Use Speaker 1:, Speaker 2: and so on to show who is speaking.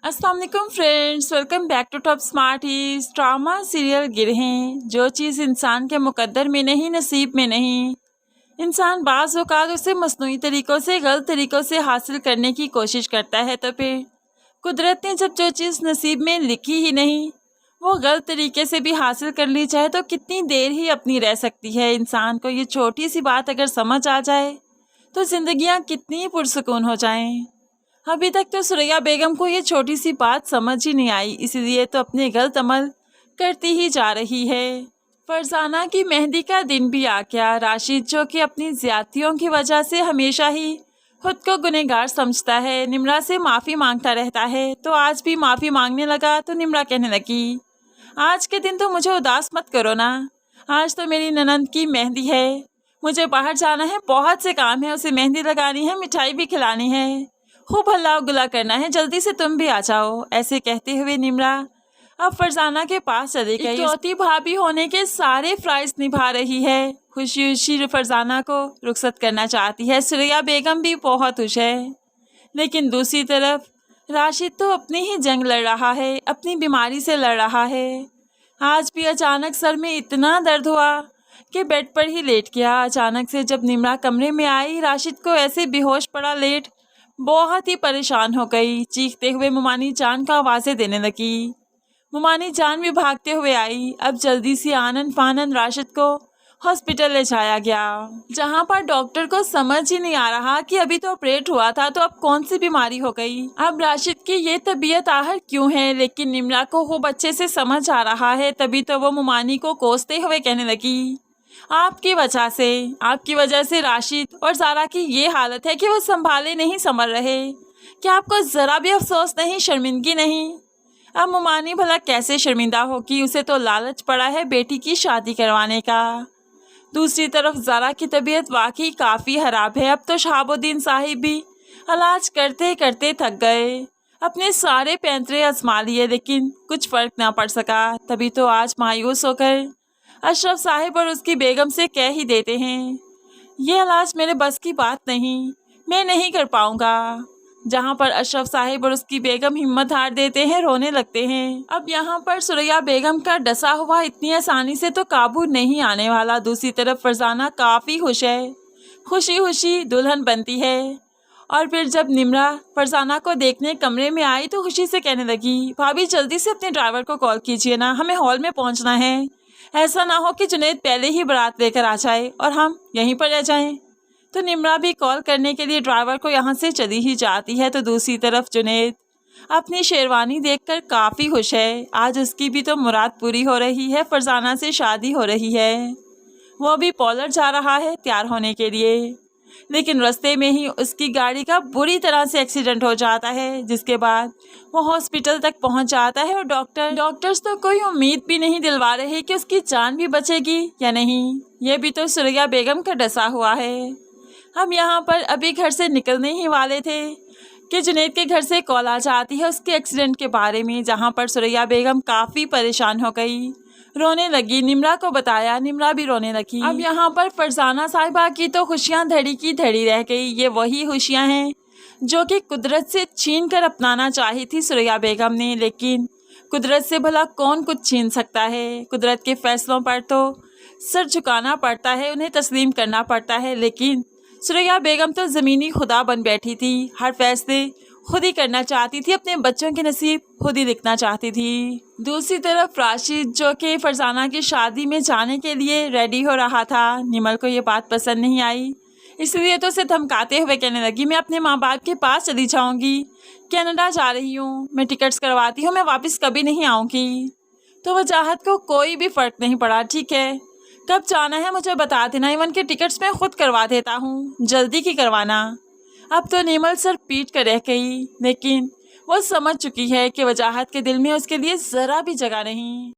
Speaker 1: अस्सलाम वालेकुम friends, welcome back to Top Smarties. Drama serial Girhein. जो चीज़ इंसान के मुकद्दर में नहीं, नसीब में नहीं, इंसान बाज़ औक़ात उसे मसनूई तरीक़ों से, गलत तरीक़ों से हासिल करने की कोशिश करता है। तो फिर कुदरत ने जब जो चीज़ नसीब में लिखी ही नहीं, वो गलत तरीके से भी हासिल कर ली जाए तो कितनी देर ही अपनी रह सकती है। इंसान को ये छोटी सी बात अगर समझ आ जाए तो ज़िंदगियाँ कितनी पुरसुकून हो जाएं। अभी तक तो सुरैया बेगम को ये छोटी सी बात समझ ही नहीं आई, इसलिए तो अपने गलत अमल करती ही जा रही है। फरजाना की मेहंदी का दिन भी आ गया। राशिद जो कि अपनी ज्यादतियों की वजह से हमेशा ही खुद को गुनहगार समझता है, निम्रा से माफ़ी मांगता रहता है, तो आज भी माफ़ी मांगने लगा तो निम्रा कहने लगी, आज के दिन तो मुझे उदास मत करो ना, आज तो मेरी ननंद की मेहंदी है, मुझे बाहर जाना है, बहुत से काम है, उसे मेहंदी लगानी है, मिठाई भी खिलानी है, खूब हल्ला गुला करना है, जल्दी से तुम भी आ जाओ। ऐसे कहते हुए निम्रा अब फरजाना के पास चली गई। इकलौती भाभी होने के सारे फ़राइज़ निभा रही है। खुशी खुशी फरजाना को रुखसत करना चाहती है। सुरैया बेगम भी बहुत खुश है, लेकिन दूसरी तरफ राशिद तो अपनी ही जंग लड़ रहा है, अपनी बीमारी से लड़ रहा है। आज भी अचानक सर में इतना दर्द हुआ कि बेड पर ही लेट गया। अचानक से जब निम्रा कमरे में आई, राशिद को ऐसे बेहोश पड़ा लेट बहुत ही परेशान हो गई। चीखते हुए मुमानी जान को आवाज़ें देने लगी। मुमानी जान भी भागते हुए आई। अब जल्दी से आनन फानन राशिद को हॉस्पिटल ले जाया गया, जहां पर डॉक्टर को समझ ही नहीं आ रहा कि अभी तो ऑपरेट हुआ था, तो अब कौन सी बीमारी हो गई, अब राशिद की ये तबीयत आहर क्यों है। लेकिन निम्रा को वो बच्चे से समझ आ रहा है, तभी तो वो मुमानी को कोसते हुए कहने लगी, आपकी वजह से राशिद और ज़ारा की ये हालत है कि वो संभाले नहीं संभल रहे। क्या आपको ज़रा भी अफसोस नहीं, शर्मिंदगी नहीं। अब मुमानी भला कैसे शर्मिंदा होगी, उसे तो लालच पड़ा है बेटी की शादी करवाने का। दूसरी तरफ ज़ारा की तबीयत वाकई काफ़ी ख़राब है। अब तो शहाबुद्दीन साहिब भी इलाज करते करते थक गए, अपने सारे पैंतरे आजमा लिए, लेकिन कुछ फ़र्क ना पड़ सका। तभी तो आज मायूस होकर अशरफ साहिब और उसकी बेगम से कह ही देते हैं, ये इलाज मेरे बस की बात नहीं, मैं नहीं कर पाऊंगा। जहां पर अशरफ साहिब और उसकी बेगम हिम्मत हार देते हैं, रोने लगते हैं। अब यहाँ पर सुरैया बेगम का डसा हुआ इतनी आसानी से तो काबू नहीं आने वाला। दूसरी तरफ फरजाना काफ़ी खुश है, खुशी खुशी दुल्हन बनती है। और फिर जब निम्रा फरजाना को देखने कमरे में आई तो खुशी से कहने लगी, भाभी जल्दी से अपने ड्राइवर को कॉल कीजिए ना, हमें हॉल में पहुँचना है। ऐसा ना हो कि जुनैद पहले ही बारात लेकर आ जाए और हम यहीं पर रह जाएं। तो निम्रा भी कॉल करने के लिए ड्राइवर को यहाँ से चली ही जाती है। तो दूसरी तरफ जुनैद अपनी शेरवानी देखकर काफ़ी खुश है। आज उसकी भी तो मुराद पूरी हो रही है, फरजाना से शादी हो रही है। वो भी पॉलर जा रहा है तैयार होने के लिए, लेकिन रास्ते में ही उसकी गाड़ी का बुरी तरह से एक्सीडेंट हो जाता है, जिसके बाद वो हॉस्पिटल तक पहुंच जाता है। और डॉक्टर्स तो कोई उम्मीद भी नहीं दिलवा रहे कि उसकी जान भी बचेगी या नहीं। ये भी तो सुरैया बेगम का डसा हुआ है। हम यहाँ पर अभी घर से निकलने ही वाले थे कि जुनैद के घर से कॉल आ जाती है उसके एक्सीडेंट के बारे में, जहाँ पर सुरैया बेगम काफ़ी परेशान हो गई, रोने लगी। निम्रा को बताया, निम्रा भी रोने लगी। अब यहाँ पर फरजाना साहिबा की तो खुशियाँ धड़ी की धड़ी रह गई। ये वही खुशियाँ हैं जो कि कुदरत से छीन कर अपनाना चाही थी सुरैया बेगम ने, लेकिन कुदरत से भला कौन कुछ छीन सकता है। कुदरत के फैसलों पर तो सर झुकाना पड़ता है, उन्हें तस्लीम करना पड़ता है। लेकिन सुरैया बेगम तो ज़मीनी खुदा बन बैठी थी, हर फैसले खुद ही करना चाहती थी, अपने बच्चों के नसीब खुद ही लिखना चाहती थी। दूसरी तरफ राशिद जो कि फरजाना की शादी में जाने के लिए रेडी हो रहा था, निमल को ये बात पसंद नहीं आई, इसलिए तो उसे धमकाते हुए कहने लगी, मैं अपने माँ बाप के पास चली जाऊँगी, कनाडा जा रही हूँ, मैं टिकट्स करवाती हूँ, मैं वापस कभी नहीं आऊँगी। तो वजाहत को कोई भी फ़र्क नहीं पड़ा, ठीक है कब जाना है मुझे बता देना, इवन के टिकट्स मैं खुद करवा देता हूँ, जल्दी की करवाना। अब तो निमल सर पीट कर रह गई, लेकिन वो समझ चुकी है कि वजाहत के दिल में उसके लिए ज़रा भी जगह नहीं।